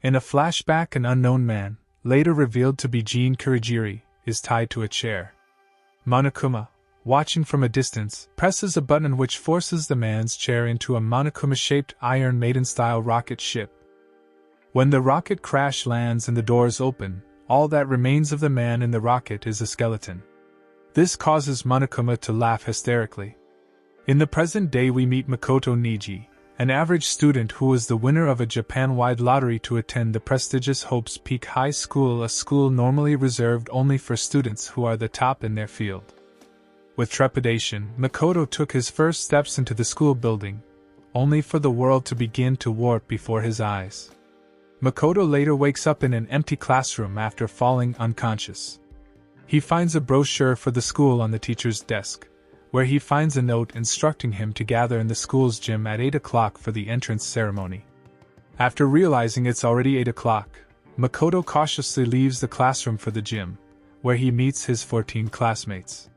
In a flashback, an unknown man, later revealed to be Jin Kurogiri, is tied to a chair. Monokuma, watching from a distance, presses a button which forces the man's chair into a Monokuma-shaped Iron Maiden-style rocket ship. When the rocket crash lands and the doors open, all that remains of the man in the rocket is a skeleton. This causes Monokuma to laugh hysterically. In the present day we meet Makoto Niji, an average student who was the winner of a Japan-wide lottery to attend the prestigious Hope's Peak High School, a school normally reserved only for students who are the top in their field. With trepidation, Makoto took his first steps into the school building, only for the world to begin to warp before his eyes. Makoto later wakes up in an empty classroom after falling unconscious. He finds a brochure for the school on the teacher's desk, where he finds a note instructing him to gather in the school's gym at 8 o'clock for the entrance ceremony. After realizing it's already 8 o'clock, Makoto cautiously leaves the classroom for the gym, where he meets his 14 classmates.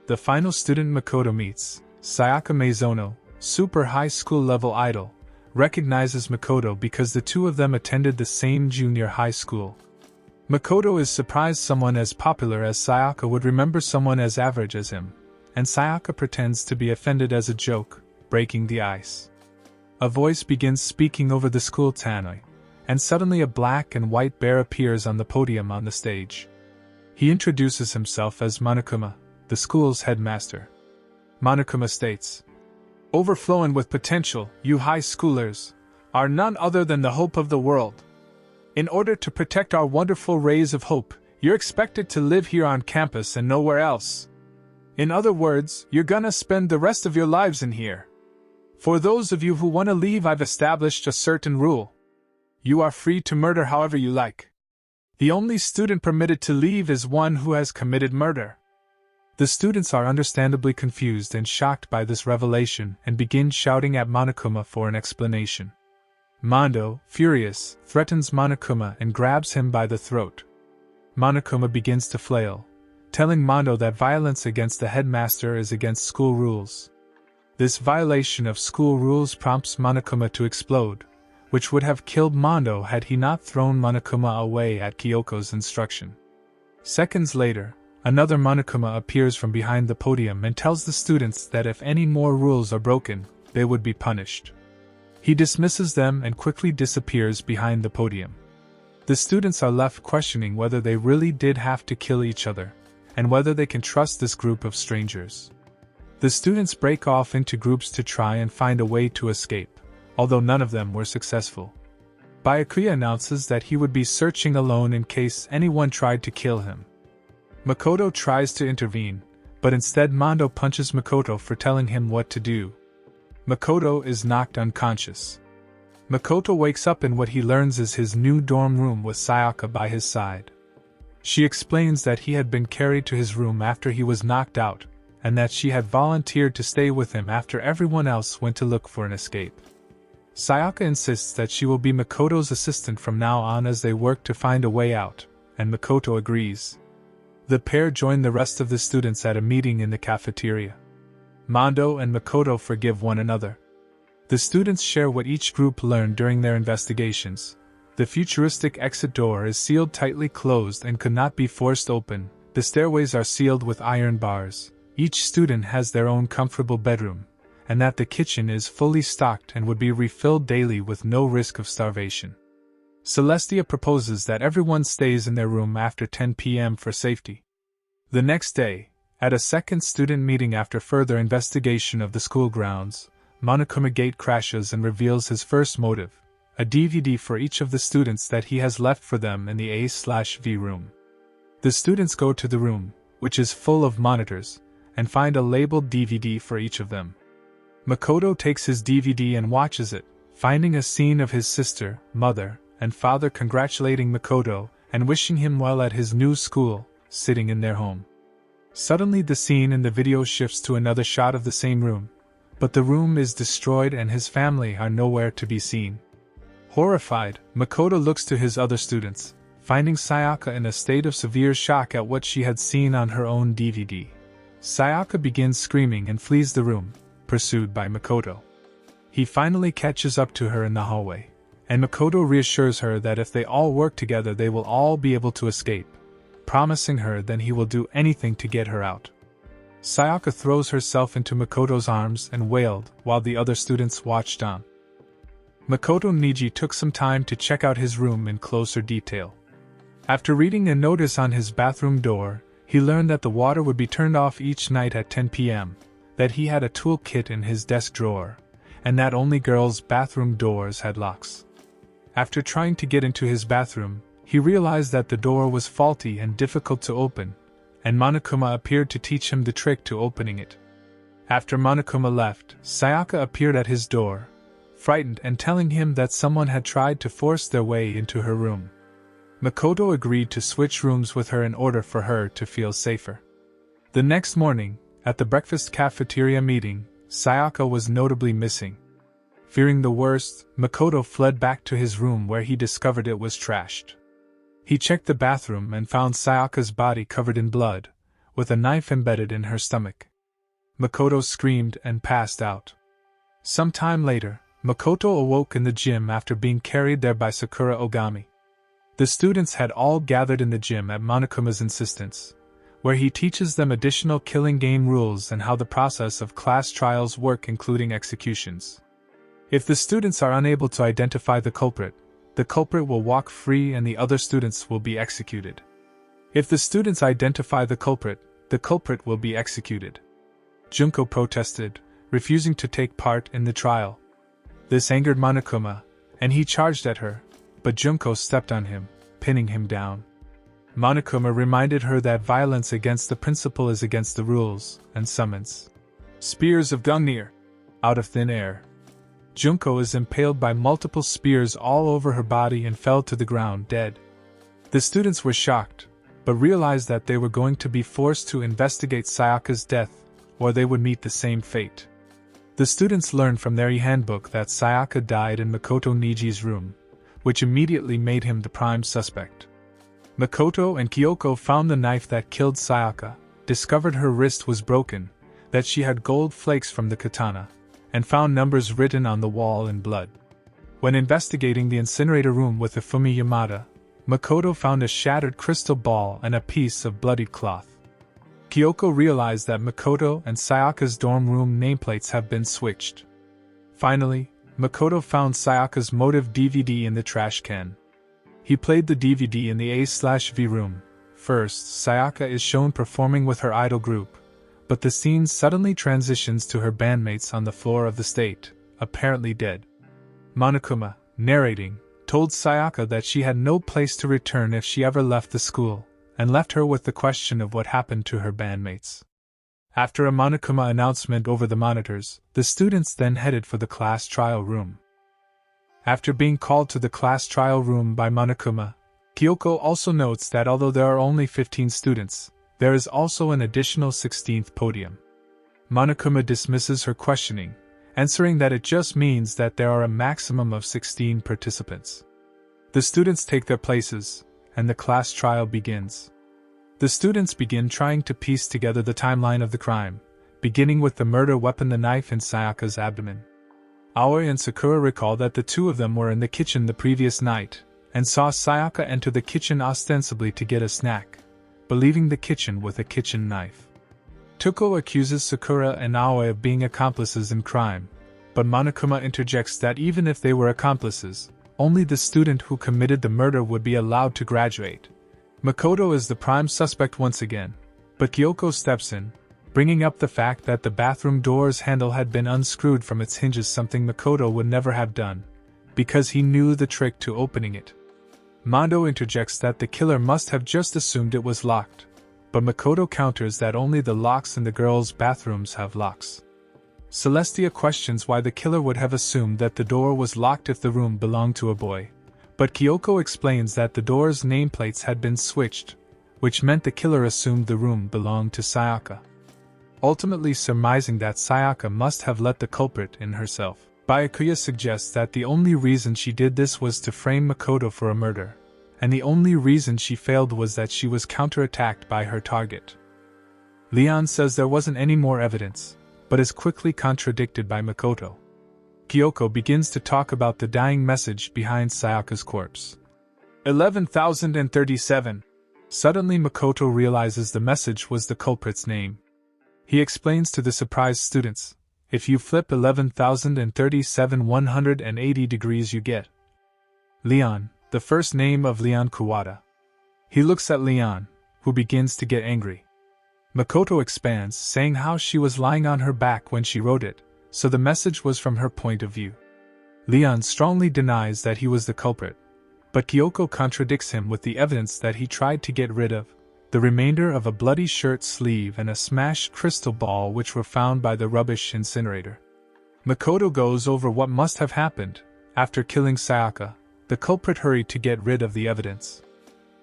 The final student Makoto meets, Sayaka Meizono, super high school level idol, recognizes Makoto because the two of them attended the same junior high school. Makoto is surprised someone as popular as Sayaka would remember someone as average as him, and Sayaka pretends to be offended as a joke, breaking the ice. A voice begins speaking over the school tannoy, and suddenly a black and white bear appears on the podium on the stage. He introduces himself as Monokuma, the school's headmaster. Monokuma states, "Overflowing with potential, you high schoolers are none other than the hope of the world. In order to protect our wonderful rays of hope, you're expected to live here on campus and nowhere else. In other words, you're gonna spend the rest of your lives in here. For those of you who want to leave, I've established a certain rule. You are free to murder however you like. The only student permitted to leave is one who has committed murder." The students are understandably confused and shocked by this revelation and begin shouting at Monokuma for an explanation. Mondo, furious, threatens Monokuma and grabs him by the throat. Monokuma begins to flail, telling Mondo that violence against the headmaster is against school rules. This violation of school rules prompts Monokuma to explode, which would have killed Mondo had he not thrown Monokuma away at Kyoko's instruction. Seconds later, another Monokuma appears from behind the podium and tells the students that if any more rules are broken, they would be punished. He dismisses them and quickly disappears behind the podium. The students are left questioning whether they really did have to kill each other, and whether they can trust this group of strangers. The students break off into groups to try and find a way to escape, although none of them were successful. Byakuya announces that he would be searching alone in case anyone tried to kill him. Makoto tries to intervene, but instead Mondo punches Makoto for telling him what to do. Makoto is knocked unconscious. Makoto wakes up in what he learns is his new dorm room with Sayaka by his side. She explains that he had been carried to his room after he was knocked out, and that she had volunteered to stay with him after everyone else went to look for an escape. Sayaka insists that she will be Makoto's assistant from now on as they work to find a way out, and Makoto agrees. The pair join the rest of the students at a meeting in the cafeteria. Mondo and Makoto forgive one another. The students share what each group learned during their investigations. The futuristic exit door is sealed tightly closed and could not be forced open. The stairways are sealed with iron bars. Each student has their own comfortable bedroom, and that the kitchen is fully stocked and would be refilled daily with no risk of starvation. Celestia proposes that everyone stays in their room after 10 p.m. for safety. The next day, at a second student meeting after further investigation of the school grounds, Monokuma gate crashes and reveals his first motive, a DVD for each of the students that he has left for them in the A/V room. The students go to the room, which is full of monitors, and find a labeled DVD for each of them. Makoto takes his DVD and watches it, finding a scene of his sister, mother, and father congratulating Makoto and wishing him well at his new school, sitting in their home. Suddenly the scene in the video shifts to another shot of the same room, but the room is destroyed and his family are nowhere to be seen. Horrified, Makoto looks to his other students, finding Sayaka in a state of severe shock at what she had seen on her own DVD. Sayaka begins screaming and flees the room, pursued by Makoto. He finally catches up to her in the hallway, and Makoto reassures her that if they all work together they will all be able to escape, promising her then he will do anything to get her out. Sayaka throws herself into Makoto's arms and wailed while the other students watched on. Makoto Niji took some time to check out his room in closer detail. After reading a notice on his bathroom door, he learned that the water would be turned off each night at 10 p.m., that he had a toolkit in his desk drawer, and that only girls' bathroom doors had locks. After trying to get into his bathroom, he realized that the door was faulty and difficult to open, and Monokuma appeared to teach him the trick to opening it. After Monokuma left, Sayaka appeared at his door, frightened and telling him that someone had tried to force their way into her room. Makoto agreed to switch rooms with her in order for her to feel safer. The next morning, at the breakfast cafeteria meeting, Sayaka was notably missing. Fearing the worst, Makoto fled back to his room where he discovered it was trashed. He checked the bathroom and found Sayaka's body covered in blood, with a knife embedded in her stomach. Makoto screamed and passed out. Some time later, Makoto awoke in the gym after being carried there by Sakura Ogami. The students had all gathered in the gym at Monokuma's insistence, where he teaches them additional killing game rules and how the process of class trials work, including executions. If the students are unable to identify the culprit will walk free and the other students will be executed. If the students identify the culprit will be executed. Junko protested, refusing to take part in the trial. This angered Monokuma, and he charged at her, but Junko stepped on him, pinning him down. Monokuma reminded her that violence against the principal is against the rules, and summons spears of Gungnir out of thin air. Junko is impaled by multiple spears all over her body and fell to the ground dead. The students were shocked, but realized that they were going to be forced to investigate Sayaka's death, or they would meet the same fate. The students learned from their handbook that Sayaka died in Makoto Niji's room, which immediately made him the prime suspect. Makoto and Kyoko found the knife that killed Sayaka, discovered her wrist was broken, that she had gold flakes from the katana, and found numbers written on the wall in blood. When investigating the incinerator room with Ifumi Yamada, Makoto found a shattered crystal ball and a piece of bloodied cloth. Kyoko realized that Makoto and Sayaka's dorm room nameplates have been switched. Finally, Makoto found Sayaka's motive DVD in the trash can. He played the DVD in the A/V room. First, Sayaka is shown performing with her idol group, but the scene suddenly transitions to her bandmates on the floor of the state, apparently dead. Monokuma, narrating, told Sayaka that she had no place to return if she ever left the school, and left her with the question of what happened to her bandmates. After a Monokuma announcement over the monitors, the students then headed for the class trial room. After being called to the class trial room by Monokuma, Kyoko also notes that although there are only 15 students, there is also an additional 16th podium. Monokuma dismisses her questioning, answering that it just means that there are a maximum of 16 participants. The students take their places, and the class trial begins. The students begin trying to piece together the timeline of the crime, beginning with the murder weapon, the knife in Sayaka's abdomen. Aoi and Sakura recall that the two of them were in the kitchen the previous night, and saw Sayaka enter the kitchen ostensibly to get a snack, but leaving the kitchen with a kitchen knife. Tuko accuses Sakura and Aoi of being accomplices in crime, but Monokuma interjects that even if they were accomplices, only the student who committed the murder would be allowed to graduate. Makoto is the prime suspect once again, but Kyoko steps in, bringing up the fact that the bathroom door's handle had been unscrewed from its hinges, something Makoto would never have done, because he knew the trick to opening it. Mondo interjects that the killer must have just assumed it was locked, but Makoto counters that only the locks in the girls' bathrooms have locks. Celestia questions why the killer would have assumed that the door was locked if the room belonged to a boy, but Kyoko explains that the door's nameplates had been switched, which meant the killer assumed the room belonged to Sayaka. Ultimately surmising that Sayaka must have let the culprit in herself. Byakuya suggests that the only reason she did this was to frame Makoto for a murder, and the only reason she failed was that she was counterattacked by her target. Leon says there wasn't any more evidence, but is quickly contradicted by Makoto. Kyoko begins to talk about the dying message behind Sayaka's corpse. 11,037. Suddenly Makoto realizes the message was the culprit's name. He explains to the surprised students, if you flip 11,037 180 degrees you get Leon, the first name of Leon Kuwata. He looks at Leon, who begins to get angry. Makoto expands, saying how she was lying on her back when she wrote it, so the message was from her point of view. Leon strongly denies that he was the culprit, but Kyoko contradicts him with the evidence that he tried to get rid of the remainder of a bloody shirt sleeve and a smashed crystal ball which were found by the rubbish incinerator. Makoto goes over what must have happened. After killing Sayaka, the culprit hurried to get rid of the evidence.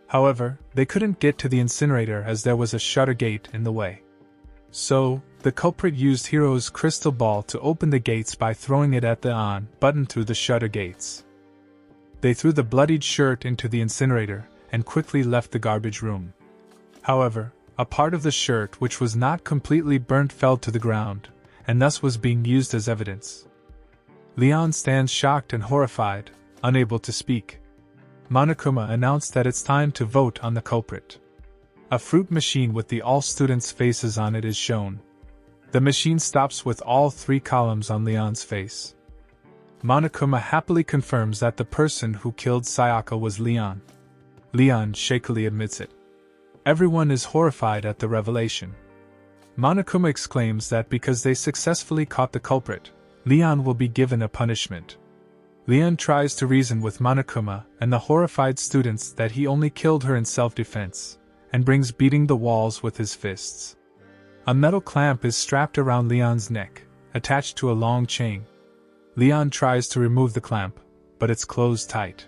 However, they couldn't get to the incinerator as there was a shutter gate in the way. So, the culprit used Hiro's crystal ball to open the gates by throwing it at the on button through the shutter gates. They threw the bloodied shirt into the incinerator and quickly left the garbage room. However, a part of the shirt which was not completely burnt fell to the ground, and thus was being used as evidence. Leon stands shocked and horrified, unable to speak. Monokuma announced that it's time to vote on the culprit. A fruit machine with the all students' faces on it is shown. The machine stops with all 3 columns on Leon's face. Monokuma happily confirms that the person who killed Sayaka was Leon. Leon shakily admits it. Everyone is horrified at the revelation. Monokuma exclaims that because they successfully caught the culprit, Leon will be given a punishment. Leon tries to reason with Monokuma and the horrified students that he only killed her in self-defense, and brings beating the walls with his fists. A metal clamp is strapped around Leon's neck, attached to a long chain. Leon tries to remove the clamp, but it's closed tight.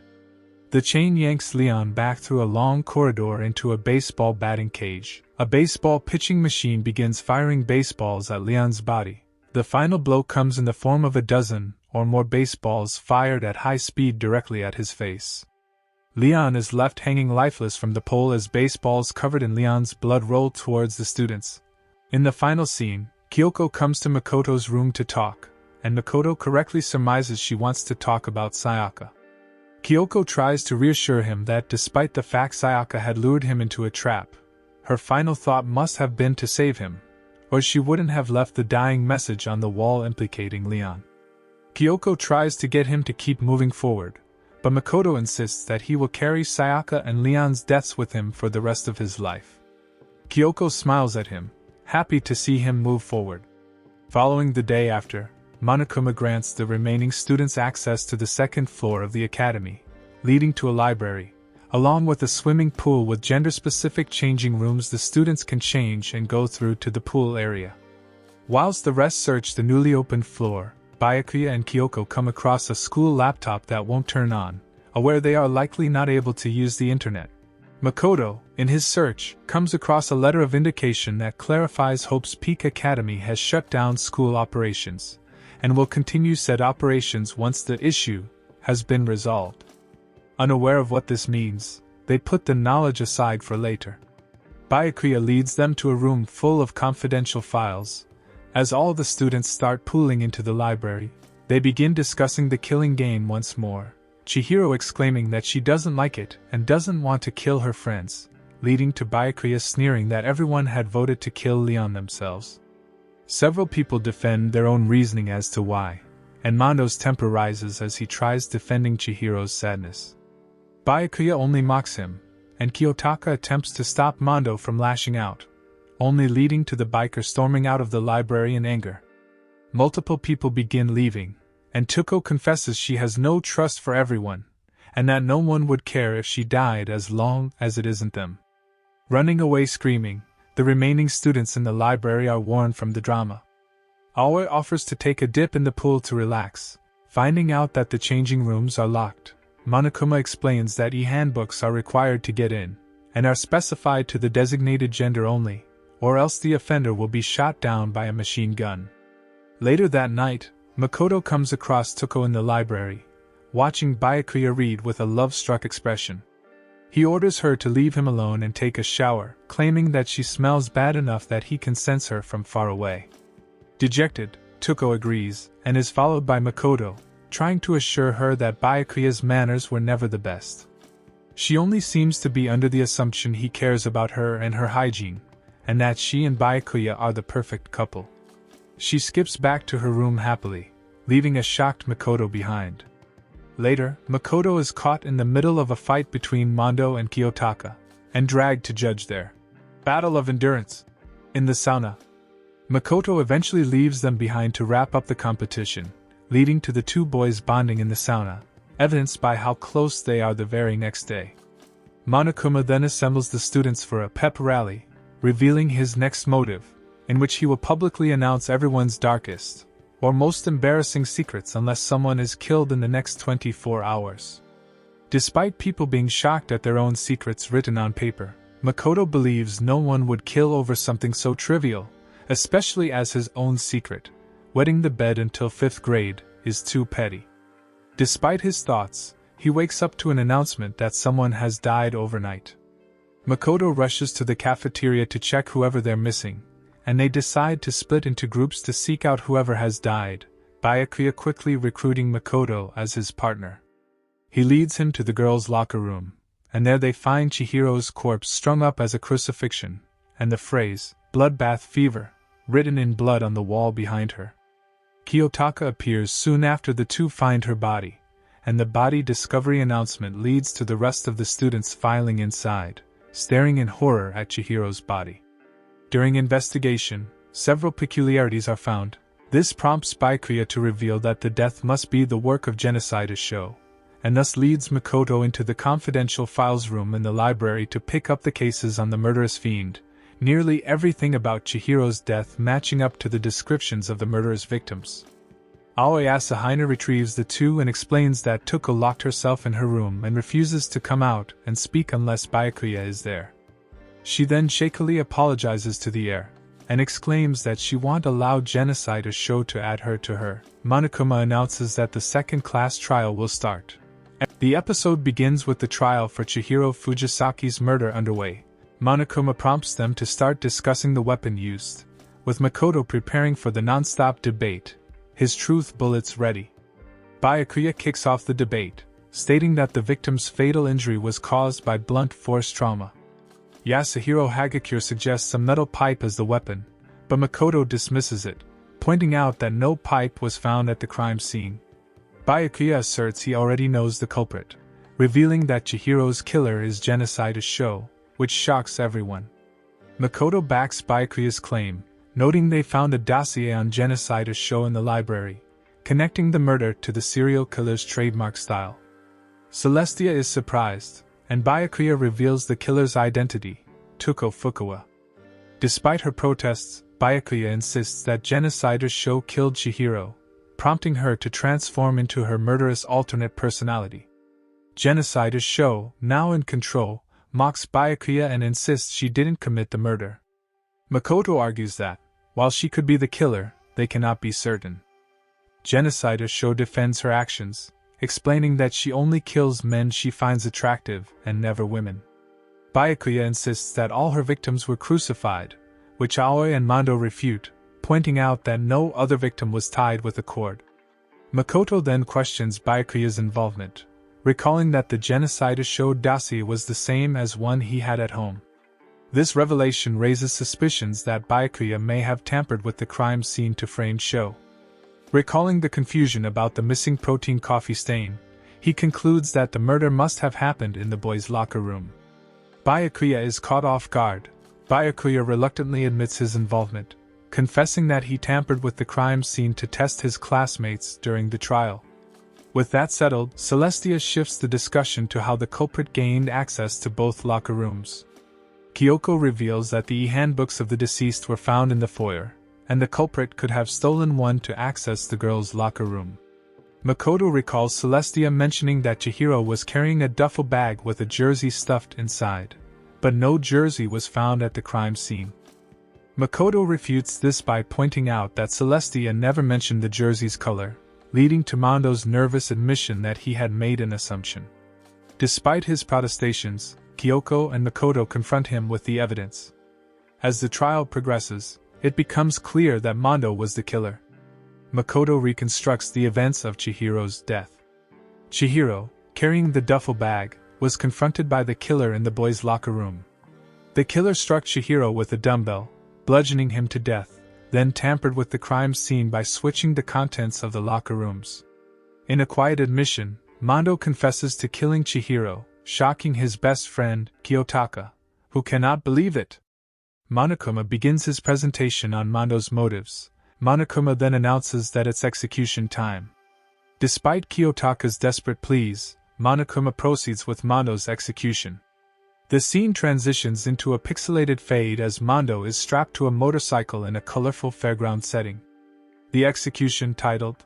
The chain yanks Leon back through a long corridor into a baseball batting cage. A baseball pitching machine begins firing baseballs at Leon's body. The final blow comes in the form of a dozen or more baseballs fired at high speed directly at his face. Leon is left hanging lifeless from the pole as baseballs covered in Leon's blood roll towards the students. In the final scene, Kyoko comes to Makoto's room to talk, and Makoto correctly surmises she wants to talk about Sayaka. Kyoko tries to reassure him that despite the fact Sayaka had lured him into a trap, her final thought must have been to save him, or she wouldn't have left the dying message on the wall implicating Leon. Kyoko tries to get him to keep moving forward, but Makoto insists that he will carry Sayaka and Leon's deaths with him for the rest of his life. Kyoko smiles at him, happy to see him move forward. Following the day after, Monokuma grants the remaining students access to the 2nd floor of the academy, leading to a library, along with a swimming pool with gender-specific changing rooms the students can change and go through to the pool area. Whilst the rest search the newly opened floor, Byakuya and Kyoko come across a school laptop that won't turn on, aware they are likely not able to use the internet. Makoto, in his search, comes across a letter of indication that clarifies Hope's Peak Academy has shut down school operations, and will continue said operations once the issue has been resolved. Unaware of what this means, they put the knowledge aside for later. Byakuya leads them to a room full of confidential files. As all the students start pooling into the library, they begin discussing the killing game once more, Chihiro exclaiming that she doesn't like it and doesn't want to kill her friends, leading to Byakuya sneering that everyone had voted to kill Leon themselves. Several people defend their own reasoning as to why, and Mondo's temper rises as he tries defending Chihiro's sadness. Byakuya only mocks him, and Kiyotaka attempts to stop Mondo from lashing out, only leading to the biker storming out of the library in anger. Multiple people begin leaving, and Tuko confesses she has no trust for everyone, and that no one would care if she died as long as it isn't them. Running away screaming, the remaining students in the library are warned from the drama. Aoi offers to take a dip in the pool to relax, finding out that the changing rooms are locked. Monokuma explains that e-handbooks are required to get in, and are specified to the designated gender only, or else the offender will be shot down by a machine gun. Later that night, Makoto comes across Tuko in the library, watching Byakuya read with a love-struck expression. He orders her to leave him alone and take a shower, claiming that she smells bad enough that he can sense her from far away. Dejected, Tuko agrees, and is followed by Makoto, trying to assure her that Byakuya's manners were never the best. She only seems to be under the assumption he cares about her and her hygiene, and that she and Byakuya are the perfect couple. She skips back to her room happily, leaving a shocked Makoto behind. Later, Makoto is caught in the middle of a fight between Mondo and Kiyotaka, and dragged to judge their battle of endurance. In the sauna, Makoto eventually leaves them behind to wrap up the competition, leading to the two boys bonding in the sauna, evidenced by how close they are the very next day. Monokuma then assembles the students for a pep rally, revealing his next motive, in which he will publicly announce everyone's darkest or most embarrassing secrets unless someone is killed in the next 24 hours. Despite people being shocked at their own secrets written on paper, Makoto believes no one would kill over something so trivial, especially as his own secret, wetting the bed until 5th grade, is too petty. Despite his thoughts, he wakes up to an announcement that someone has died overnight. Makoto rushes to the cafeteria to check whoever they're missing, and they decide to split into groups to seek out whoever has died, Byakuya quickly recruiting Makoto as his partner. He leads him to the girls' locker room, and there they find Chihiro's corpse strung up as a crucifixion, and the phrase, "bloodbath fever," written in blood on the wall behind her. Kiyotaka appears soon after the two find her body, and the body discovery announcement leads to the rest of the students filing inside, staring in horror at Chihiro's body. During investigation, several peculiarities are found. This prompts Byakuya to reveal that the death must be the work of Genocide Show, and thus leads Makoto into the confidential files room in the library to pick up the cases on the murderous fiend, nearly everything about Chihiro's death matching up to the descriptions of the murderous victims. Aoi Asahina retrieves the two and explains that Tuko locked herself in her room and refuses to come out and speak unless Byakuya is there. She then shakily apologizes to the heir, and exclaims that she won't allow Genocide Show to add her to her. Monokuma announces that the second-class trial will start. The episode begins with the trial for Chihiro Fujisaki's murder underway. Monokuma prompts them to start discussing the weapon used, with Makoto preparing for the non-stop debate, his truth bullets ready. Byakuya kicks off the debate, stating that the victim's fatal injury was caused by blunt force trauma. Yasuhiro Hagakure suggests a metal pipe as the weapon, but Makoto dismisses it, pointing out that no pipe was found at the crime scene. Byakuya asserts he already knows the culprit, revealing that Chihiro's killer is Genocide Show, which shocks everyone. Makoto backs Byakuya's claim, noting they found a dossier on Genocide Show in the library, connecting the murder to the serial killer's trademark style. Celestia is surprised, and Byakuya reveals the killer's identity, Tuko Fukawa. Despite her protests, Byakuya insists that Genocide Show killed Chihiro, prompting her to transform into her murderous alternate personality. Genocide Show, now in control, mocks Byakuya and insists she didn't commit the murder. Makoto argues that, while she could be the killer, they cannot be certain. Genocide Show defends her actions, explaining that she only kills men she finds attractive and never women. Byakuya insists that all her victims were crucified, which Aoi and Mondo refute, pointing out that no other victim was tied with a cord. Makoto then questions Byakuya's involvement, recalling that the Genocide Show dossier was the same as one he had at home. This revelation raises suspicions that Byakuya may have tampered with the crime scene to frame Show. Recalling the confusion about the missing protein coffee stain, he concludes that the murder must have happened in the boys' locker room. Byakuya is caught off guard. Byakuya reluctantly admits his involvement, confessing that he tampered with the crime scene to test his classmates during the trial. With that settled, Celestia shifts the discussion to how the culprit gained access to both locker rooms. Kyoko reveals that the e-handbooks of the deceased were found in the foyer, and the culprit could have stolen one to access the girls' locker room. Makoto recalls Celestia mentioning that Chihiro was carrying a duffel bag with a jersey stuffed inside, but no jersey was found at the crime scene. Makoto refutes this by pointing out that Celestia never mentioned the jersey's color, leading to Mondo's nervous admission that he had made an assumption. Despite his protestations, Kyoko and Makoto confront him with the evidence. As the trial progresses, it becomes clear that Mondo was the killer. Makoto reconstructs the events of Chihiro's death. Chihiro, carrying the duffel bag, was confronted by the killer in the boys' locker room. The killer struck Chihiro with a dumbbell, bludgeoning him to death, then tampered with the crime scene by switching the contents of the locker rooms. In a quiet admission, Mondo confesses to killing Chihiro, shocking his best friend, Kiyotaka, who cannot believe it. Monokuma begins his presentation on Mondo's motives. Monokuma then announces that it's execution time. Despite Kiyotaka's desperate pleas, Monokuma proceeds with Mondo's execution. The scene transitions into a pixelated fade as Mondo is strapped to a motorcycle in a colorful fairground setting. The execution, titled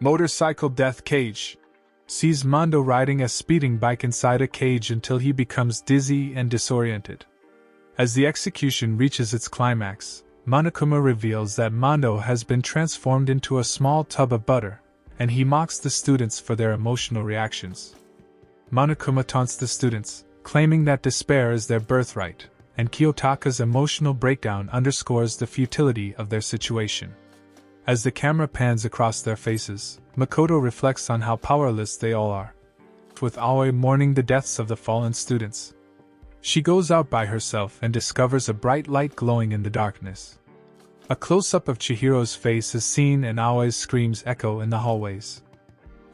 Motorcycle Death Cage, sees Mondo riding a speeding bike inside a cage until he becomes dizzy and disoriented. As the execution reaches its climax, Monokuma reveals that Mondo has been transformed into a small tub of butter, and he mocks the students for their emotional reactions. Monokuma taunts the students, claiming that despair is their birthright, and Kiyotaka's emotional breakdown underscores the futility of their situation. As the camera pans across their faces, Makoto reflects on how powerless they all are, with Aoi mourning the deaths of the fallen students. She goes out by herself and discovers a bright light glowing in the darkness. A close-up of Chihiro's face is seen and Aoi's screams echo in the hallways.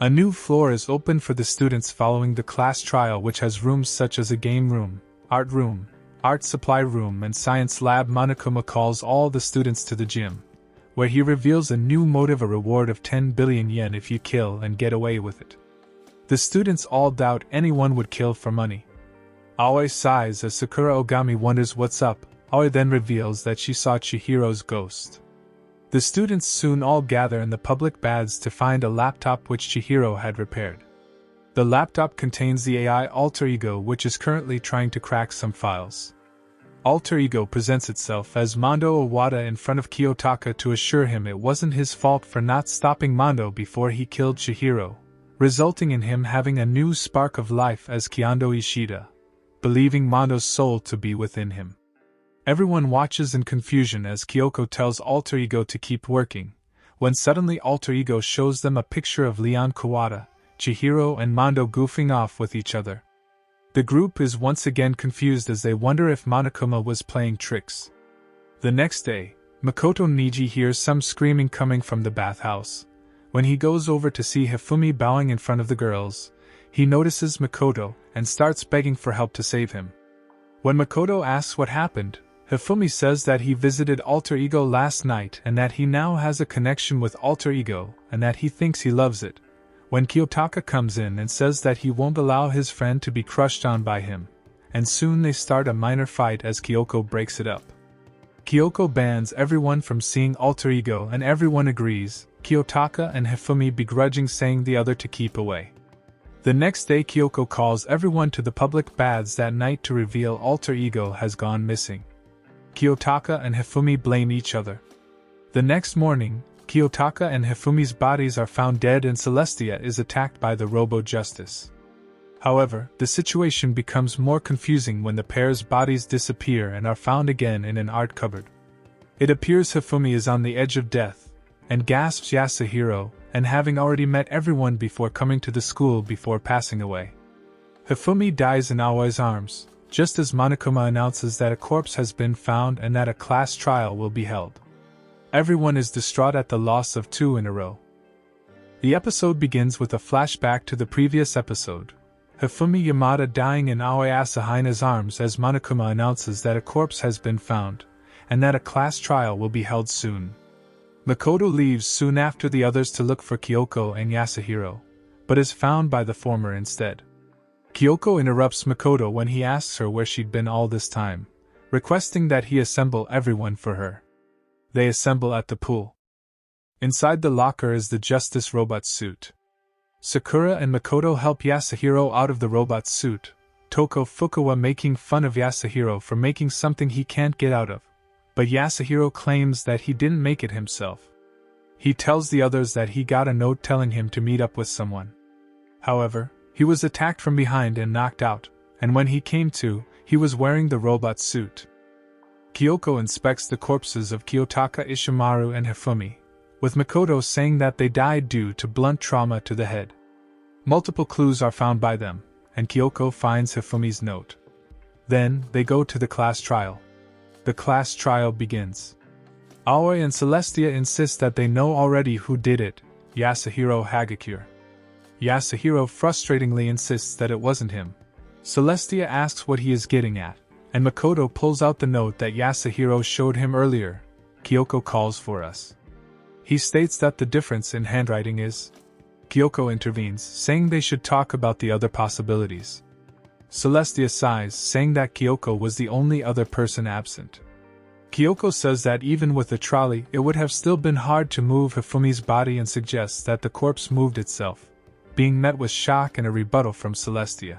A new floor is opened for the students following the class trial, which has rooms such as a game room, art supply room and science lab. Monokuma calls all the students to the gym, where he reveals a new motive: a reward of 10 billion yen if you kill and get away with it. The students all doubt anyone would kill for money. Aoi sighs as Sakura Ogami wonders what's up. Aoi then reveals that she saw Chihiro's ghost. The students soon all gather in the public baths to find a laptop which Chihiro had repaired. The laptop contains the AI Alter Ego, which is currently trying to crack some files. Alter Ego presents itself as Mondo Owada in front of Kiyotaka to assure him it wasn't his fault for not stopping Mondo before he killed Chihiro, resulting in him having a new spark of life as Kiando Ishida, believing Mondo's soul to be within him. Everyone watches in confusion as Kyoko tells Alter Ego to keep working, when suddenly Alter Ego shows them a picture of Leon Kawada, Chihiro and Mondo goofing off with each other. The group is once again confused as they wonder if Monokuma was playing tricks. The next day, Makoto Niji hears some screaming coming from the bathhouse. When he goes over to see Hifumi bowing in front of the girls, he notices Makoto and starts begging for help to save him. When Makoto asks what happened, Hifumi says that he visited Alter Ego last night and that he now has a connection with Alter Ego and that he thinks he loves it. When Kiyotaka comes in and says that he won't allow his friend to be crushed on by him, and soon they start a minor fight as Kyoko breaks it up. Kyoko bans everyone from seeing Alter Ego and everyone agrees, Kiyotaka and Hifumi begrudging saying the other to keep away. The next day Kyoko calls everyone to the public baths that night to reveal Alter Ego has gone missing. Kiyotaka and Hifumi blame each other. The next morning, Kiyotaka and Hifumi's bodies are found dead and Celestia is attacked by the Robo-Justice. However, the situation becomes more confusing when the pair's bodies disappear and are found again in an art cupboard. It appears Hifumi is on the edge of death, and gasps Yasuhiro, and having already met everyone before coming to the school before passing away. Hifumi dies in Aoi's arms, just as Monokuma announces that a corpse has been found and that a class trial will be held. Everyone is distraught at the loss of two in a row. The episode begins with a flashback to the previous episode, Hifumi Yamada dying in Aoi Asahina's arms as Monokuma announces that a corpse has been found, and that a class trial will be held soon. Makoto leaves soon after the others to look for Kyoko and Yasuhiro, but is found by the former instead. Kyoko interrupts Makoto when he asks her where she'd been all this time, requesting that he assemble everyone for her. They assemble at the pool. Inside the locker is the Justice robot suit. Sakura and Makoto help Yasuhiro out of the robot suit, Toko Fukawa making fun of Yasuhiro for making something he can't get out of, but Yasuhiro claims that he didn't make it himself. He tells the others that he got a note telling him to meet up with someone. However, he was attacked from behind and knocked out, and when he came to, he was wearing the robot suit. Kyoko inspects the corpses of Kiyotaka Ishimaru and Hifumi, with Makoto saying that they died due to blunt trauma to the head. Multiple clues are found by them, and Kyoko finds Hifumi's note. Then, they go to the class trial. The class trial begins. Aoi and Celestia insist that they know already who did it, Yasuhiro Hagakure. Yasuhiro frustratingly insists that it wasn't him. Celestia asks what he is getting at, and Makoto pulls out the note that Yasuhiro showed him earlier. Kyoko calls for us. He states that the difference in handwriting is. Kyoko intervenes, saying they should talk about the other possibilities. Celestia sighs, saying that Kyoko was the only other person absent. Kyoko says that even with the trolley, it would have still been hard to move Hifumi's body and suggests that the corpse moved itself, being met with shock and a rebuttal from Celestia.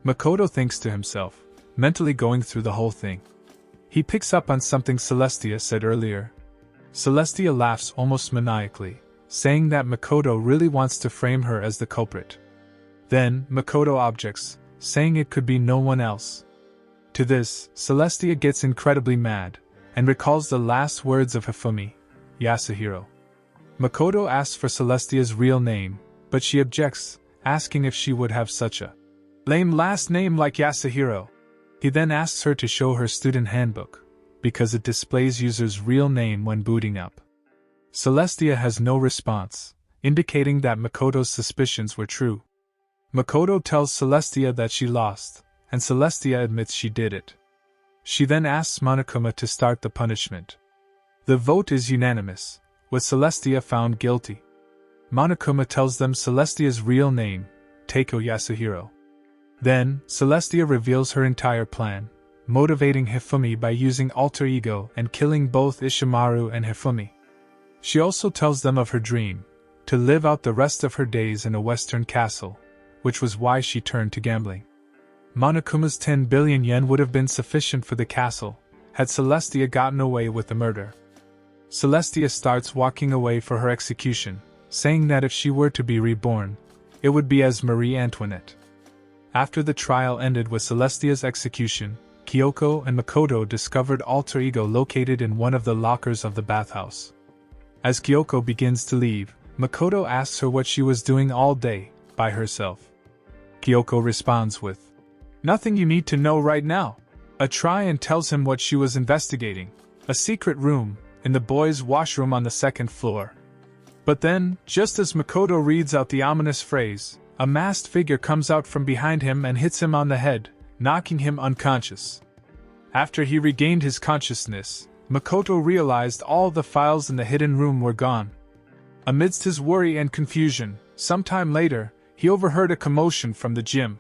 Makoto thinks to himself, mentally going through the whole thing. He picks up on something Celestia said earlier. Celestia laughs almost maniacally, saying that Makoto really wants to frame her as the culprit. Then, Makoto objects, saying it could be no one else. To this, Celestia gets incredibly mad, and recalls the last words of Hifumi, Yasuhiro. Makoto asks for Celestia's real name, but she objects, asking if she would have such a lame last name like Yasuhiro. He then asks her to show her student handbook, because it displays user's real name when booting up. Celestia has no response, indicating that Makoto's suspicions were true. Makoto tells Celestia that she lost, and Celestia admits she did it. She then asks Monokuma to start the punishment. The vote is unanimous, with Celestia found guilty. Monokuma tells them Celestia's real name, Teiko Yasuhiro. Then, Celestia reveals her entire plan, motivating Hifumi by using alter ego and killing both Ishimaru and Hifumi. She also tells them of her dream, to live out the rest of her days in a western castle, which was why she turned to gambling. Monokuma's 10 billion yen would have been sufficient for the castle, had Celestia gotten away with the murder. Celestia starts walking away for her execution, saying that if she were to be reborn, it would be as Marie Antoinette. After the trial ended with Celestia's execution, Kyoko and Makoto discovered alter ego located in one of the lockers of the bathhouse. As Kyoko begins to leave, Makoto asks her what she was doing all day, by herself. Kyoko responds with, "Nothing you need to know right now." And tells him what she was investigating, a secret room, in the boys' washroom on the second floor. But then, just as Makoto reads out the ominous phrase, a masked figure comes out from behind him and hits him on the head, knocking him unconscious. After he regained his consciousness, Makoto realized all the files in the hidden room were gone. Amidst his worry and confusion, sometime later, he overheard a commotion from the gym.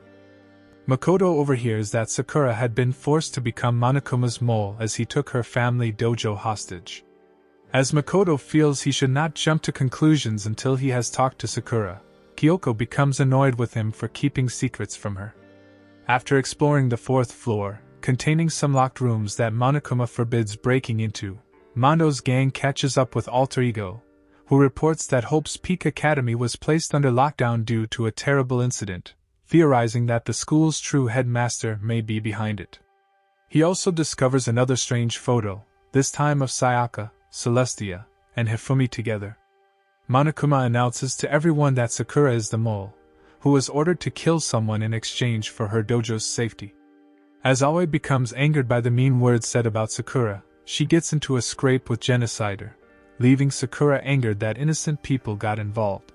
Makoto overhears that Sakura had been forced to become Monokuma's mole as he took her family dojo hostage. As Makoto feels he should not jump to conclusions until he has talked to Sakura, Kyoko becomes annoyed with him for keeping secrets from her. After exploring the fourth floor, containing some locked rooms that Monokuma forbids breaking into, Mondo's gang catches up with Alter Ego, who reports that Hope's Peak Academy was placed under lockdown due to a terrible incident, theorizing that the school's true headmaster may be behind it. He also discovers another strange photo, this time of Sayaka, Celestia, and Hifumi together. Monokuma announces to everyone that Sakura is the mole, who was ordered to kill someone in exchange for her dojo's safety. As Aoi becomes angered by the mean words said about Sakura, she gets into a scrape with Genocider, leaving Sakura angered that innocent people got involved.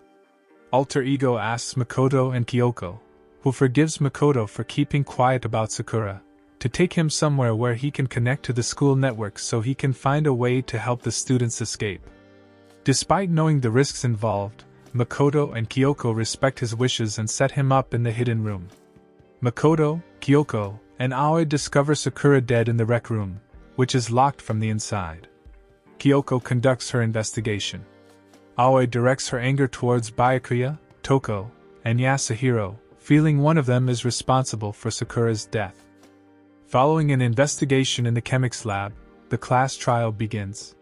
Alter Ego asks Makoto and Kyoko, who forgives Makoto for keeping quiet about Sakura, to take him somewhere where he can connect to the school network so he can find a way to help the students escape. Despite knowing the risks involved, Makoto and Kyoko respect his wishes and set him up in the hidden room. Makoto, Kyoko, and Aoi discover Sakura dead in the rec room, which is locked from the inside. Kyoko conducts her investigation. Aoi directs her anger towards Byakuya, Toko, and Yasuhiro, feeling one of them is responsible for Sakura's death. Following an investigation in the chemics lab, the class trial begins.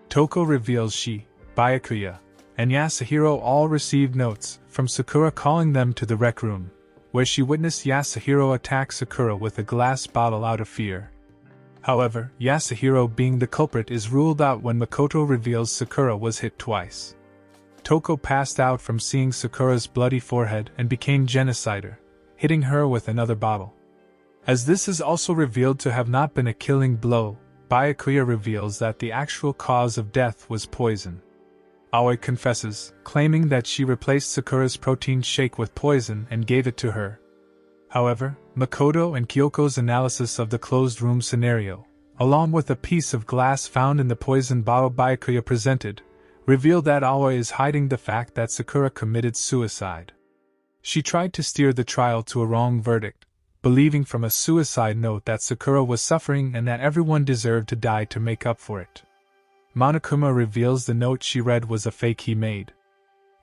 Toko reveals she, Byakuya, and Yasuhiro all received notes from Sakura calling them to the rec room, where she witnessed Yasuhiro attack Sakura with a glass bottle out of fear. However, Yasuhiro being the culprit is ruled out when Makoto reveals Sakura was hit twice. Toko passed out from seeing Sakura's bloody forehead and became genocider, hitting her with another bottle. As this is also revealed to have not been a killing blow, Byakuya reveals that the actual cause of death was poison. Aoi confesses, claiming that she replaced Sakura's protein shake with poison and gave it to her. However, Makoto and Kyoko's analysis of the closed room scenario, along with a piece of glass found in the poison bottle Byakuya presented, reveal that Aoi is hiding the fact that Sakura committed suicide. She tried to steer the trial to a wrong verdict, believing from a suicide note that Sakura was suffering and that everyone deserved to die to make up for it. Monokuma reveals the note she read was a fake he made.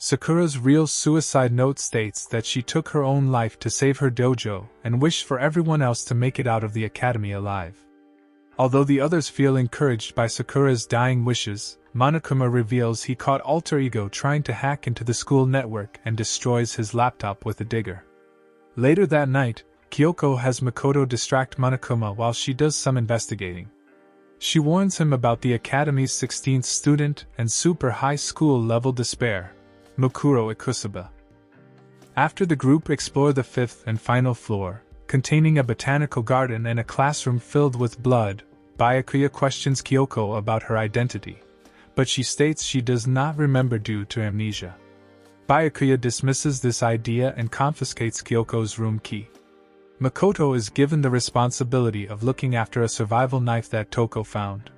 Sakura's real suicide note states that she took her own life to save her dojo and wished for everyone else to make it out of the academy alive. Although the others feel encouraged by Sakura's dying wishes, Monokuma reveals he caught Alter Ego trying to hack into the school network and destroys his laptop with a digger. Later that night, Kyoko has Makoto distract Monokuma while she does some investigating. She warns him about the academy's 16th student and super high school level despair, Mukuro Ikusuba. After the group explore the fifth and final floor, containing a botanical garden and a classroom filled with blood, Byakuya questions Kyoko about her identity, but she states she does not remember due to amnesia. Byakuya dismisses this idea and confiscates Kyoko's room key. Makoto is given the responsibility of looking after a survival knife that Toko found.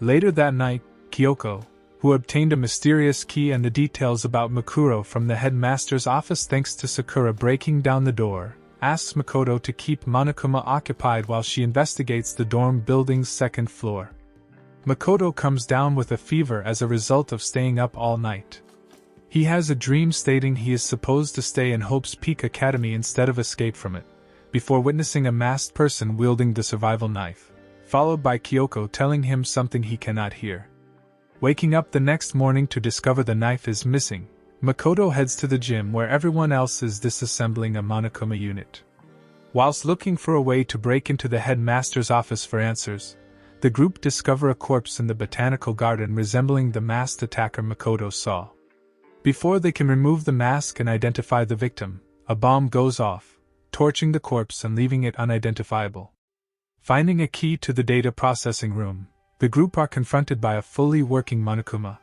Later that night, Kyoko, who obtained a mysterious key and the details about Mukuro from the headmaster's office thanks to Sakura breaking down the door, asks Makoto to keep Monokuma occupied while she investigates the dorm building's second floor. Makoto comes down with a fever as a result of staying up all night. He has a dream stating he is supposed to stay in Hope's Peak Academy instead of escape from it, before witnessing a masked person wielding the survival knife, followed by Kyoko telling him something he cannot hear. Waking up the next morning to discover the knife is missing, Makoto heads to the gym where everyone else is disassembling a Monokuma unit. Whilst looking for a way to break into the headmaster's office for answers, the group discover a corpse in the botanical garden resembling the masked attacker Makoto saw. Before they can remove the mask and identify the victim, a bomb goes off, torching the corpse and leaving it unidentifiable. Finding a key to the data processing room, the group are confronted by a fully working Monokuma,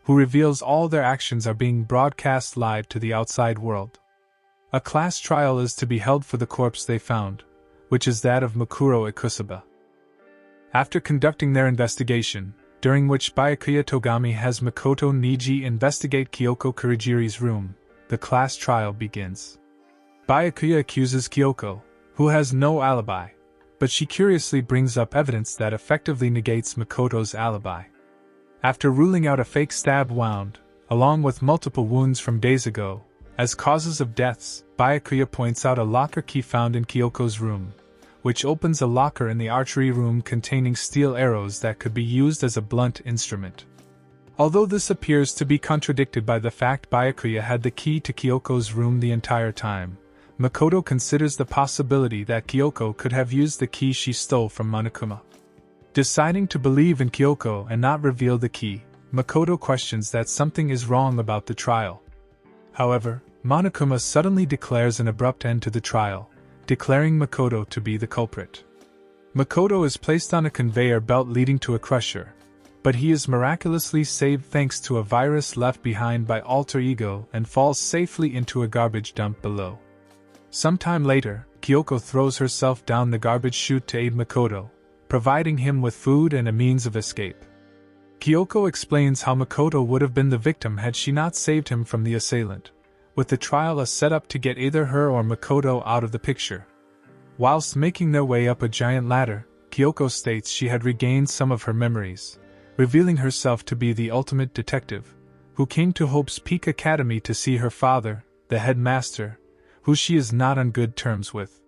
who reveals all their actions are being broadcast live to the outside world. A class trial is to be held for the corpse they found, which is that of Mukuro Ikusuba. After conducting their investigation, during which Byakuya Togami has Makoto Niji investigate Kyoko Kurigiri's room, the class trial begins. Byakuya accuses Kyoko, who has no alibi, but she curiously brings up evidence that effectively negates Makoto's alibi. After ruling out a fake stab wound, along with multiple wounds from days ago, as causes of deaths, Byakuya points out a locker key found in Kyoko's room, which opens a locker in the archery room containing steel arrows that could be used as a blunt instrument. Although this appears to be contradicted by the fact Byakuya had the key to Kyoko's room the entire time, Makoto considers the possibility that Kyoko could have used the key she stole from Monokuma. Deciding to believe in Kyoko and not reveal the key, Makoto questions that something is wrong about the trial. However, Monokuma suddenly declares an abrupt end to the trial, declaring Makoto to be the culprit. Makoto is placed on a conveyor belt leading to a crusher, but he is miraculously saved thanks to a virus left behind by Alter Ego and falls safely into a garbage dump below. Sometime later, Kyoko throws herself down the garbage chute to aid Makoto, providing him with food and a means of escape. Kyoko explains how Makoto would have been the victim had she not saved him from the assailant, with the trial a setup to get either her or Makoto out of the picture. Whilst making their way up a giant ladder, Kyoko states she had regained some of her memories, revealing herself to be the ultimate detective, who came to Hope's Peak Academy to see her father, the headmaster, who she is not on good terms with.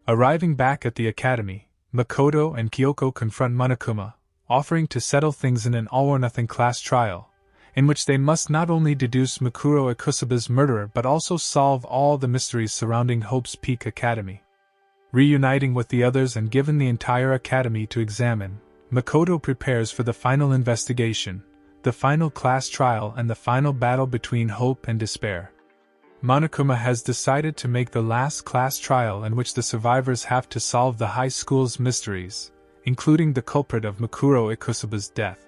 Arriving back at the academy, Makoto and Kyoko confront Monokuma, offering to settle things in an all-or-nothing class trial, in which they must not only deduce Mukuro Ikusuba's murderer but also solve all the mysteries surrounding Hope's Peak Academy. Reuniting with the others and given the entire academy to examine, Makoto prepares for the final investigation, the final class trial and the final battle between hope and despair. Monokuma has decided to make the last class trial in which the survivors have to solve the high school's mysteries, including the culprit of Mikuro Ikusuba's death.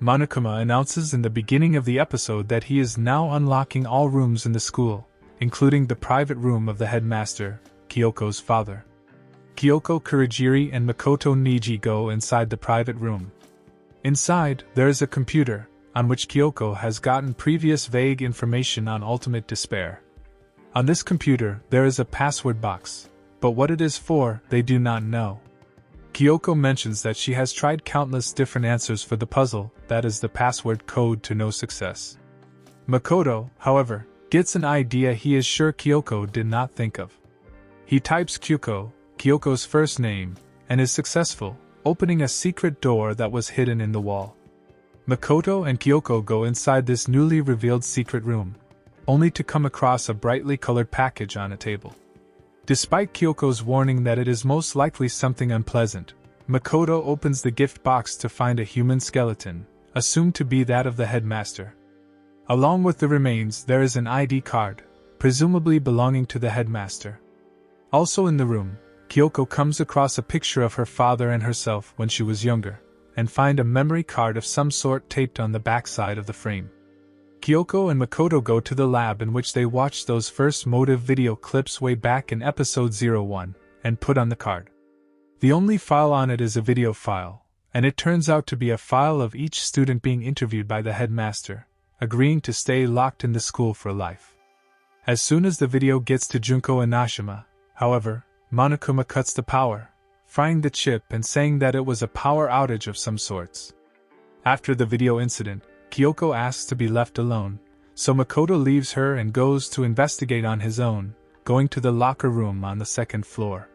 Monokuma announces in the beginning of the episode that he is now unlocking all rooms in the school, including the private room of the headmaster, Kyoko's father. Kyoko Kurogiri and Makoto Niji go inside the private room. Inside, there is a computer, on which Kyoko has gotten previous vague information on ultimate despair. On this computer, there is a password box, but what it is for, they do not know. Kyoko mentions that she has tried countless different answers for the puzzle, that is the password code, to no success. Makoto, however, gets an idea he is sure Kyoko did not think of. He types Kyoko, Kyoko's first name, and is successful, opening a secret door that was hidden in the wall. Makoto and Kyoko go inside this newly revealed secret room, only to come across a brightly colored package on a table. Despite Kyoko's warning that it is most likely something unpleasant, Makoto opens the gift box to find a human skeleton, assumed to be that of the headmaster. Along with the remains, there is an ID card, presumably belonging to the headmaster. Also in the room, Kyoko comes across a picture of her father and herself when she was younger, and find a memory card of some sort taped on the backside of the frame. Kyoko and Makoto go to the lab in which they watched those first motive video clips way back in episode 01, and put on the card. The only file on it is a video file, and it turns out to be a file of each student being interviewed by the headmaster, agreeing to stay locked in the school for life. As soon as the video gets to Junko Inashima, however, Monokuma cuts the power, frying the chip and saying that it was a power outage of some sorts. After the video incident, Kyoko asks to be left alone, so Makoto leaves her and goes to investigate on his own, going to the locker room on the second floor.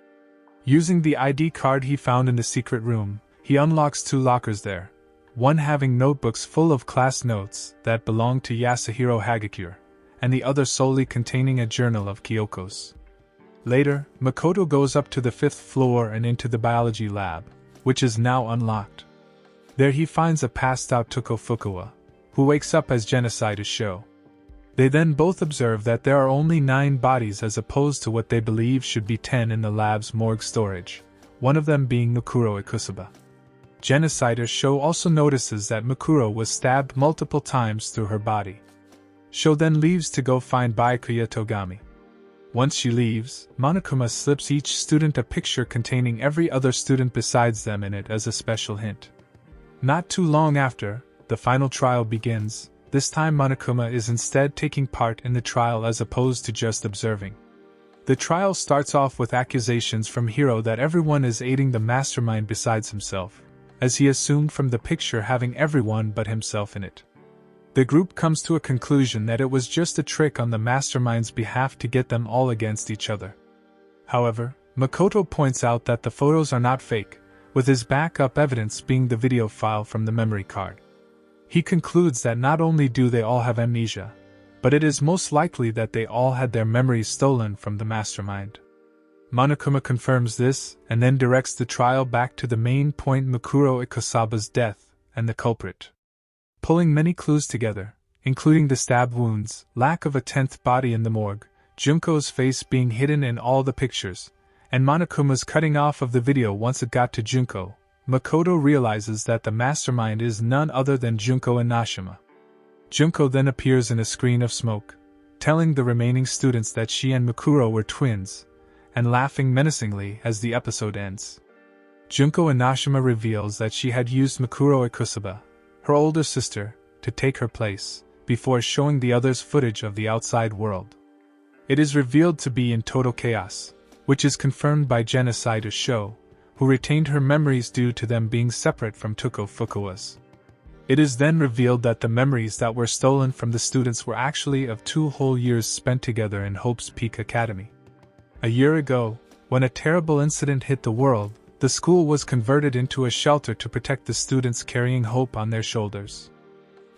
Using the ID card he found in the secret room, he unlocks 2 lockers there, one having notebooks full of class notes that belong to Yasuhiro Hagakure, and the other solely containing a journal of Kyoko's. Later, Makoto goes up to the 5th floor and into the biology lab, which is now unlocked. There he finds a passed-out Tuko Fukawa, who wakes up as genocide is shown. They then both observe that there are only 9 bodies as opposed to what they believe should be 10 in the lab's morgue storage, one of them being Mikuro Ikusuba. Genocider Sho also notices that Mikuro was stabbed multiple times through her body. Sho then leaves to go find Byakuya Togami. Once she leaves, Monokuma slips each student a picture containing every other student besides them in it as a special hint. Not too long after, the final trial begins. This time Monokuma is instead taking part in the trial as opposed to just observing. The trial starts off with accusations from Hiro that everyone is aiding the mastermind besides himself, as he assumed from the picture having everyone but himself in it. The group comes to a conclusion that it was just a trick on the mastermind's behalf to get them all against each other. However, Makoto points out that the photos are not fake, with his backup evidence being the video file from the memory card. He concludes that not only do they all have amnesia, but it is most likely that they all had their memories stolen from the mastermind. Monokuma confirms this, and then directs the trial back to the main point: Mikuro Ikusuba's death and the culprit. Pulling many clues together, including the stab wounds, lack of a 10th body in the morgue, Junko's face being hidden in all the pictures, and Monokuma's cutting off of the video once it got to Junko, Makoto realizes that the mastermind is none other than Junko Inashima. Junko then appears in a screen of smoke, telling the remaining students that she and Mikuro were twins, and laughing menacingly as the episode ends. Junko Inashima reveals that she had used Mikuro Ikusuba, her older sister, to take her place, before showing the others footage of the outside world. It is revealed to be in total chaos, which is confirmed by Genocide Sho, who retained her memories due to them being separate from Tuko Fukawa's. It is then revealed that the memories that were stolen from the students were actually of 2 whole years spent together in Hope's Peak Academy. A year ago, when a terrible incident hit the world, the school was converted into a shelter to protect the students carrying Hope on their shoulders.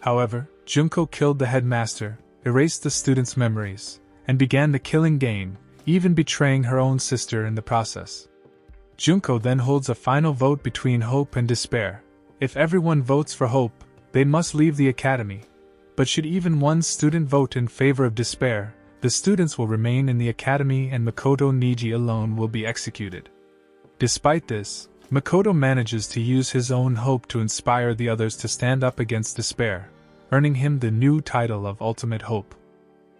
However, Junko killed the headmaster, erased the students' memories, and began the killing game, even betraying her own sister in the process. Junko then holds a final vote between hope and despair. If everyone votes for hope, they must leave the academy. But should even one student vote in favor of despair, the students will remain in the academy and Makoto Niji alone will be executed. Despite this, Makoto manages to use his own hope to inspire the others to stand up against despair, earning him the new title of Ultimate Hope.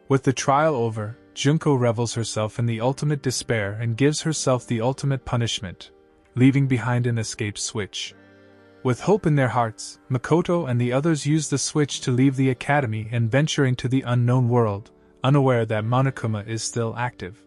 With the trial over, Junko revels herself in the ultimate despair and gives herself the ultimate punishment, leaving behind an escape switch. With hope in their hearts, Makoto and the others use the switch to leave the academy and venture into the unknown world, unaware that Monokuma is still active.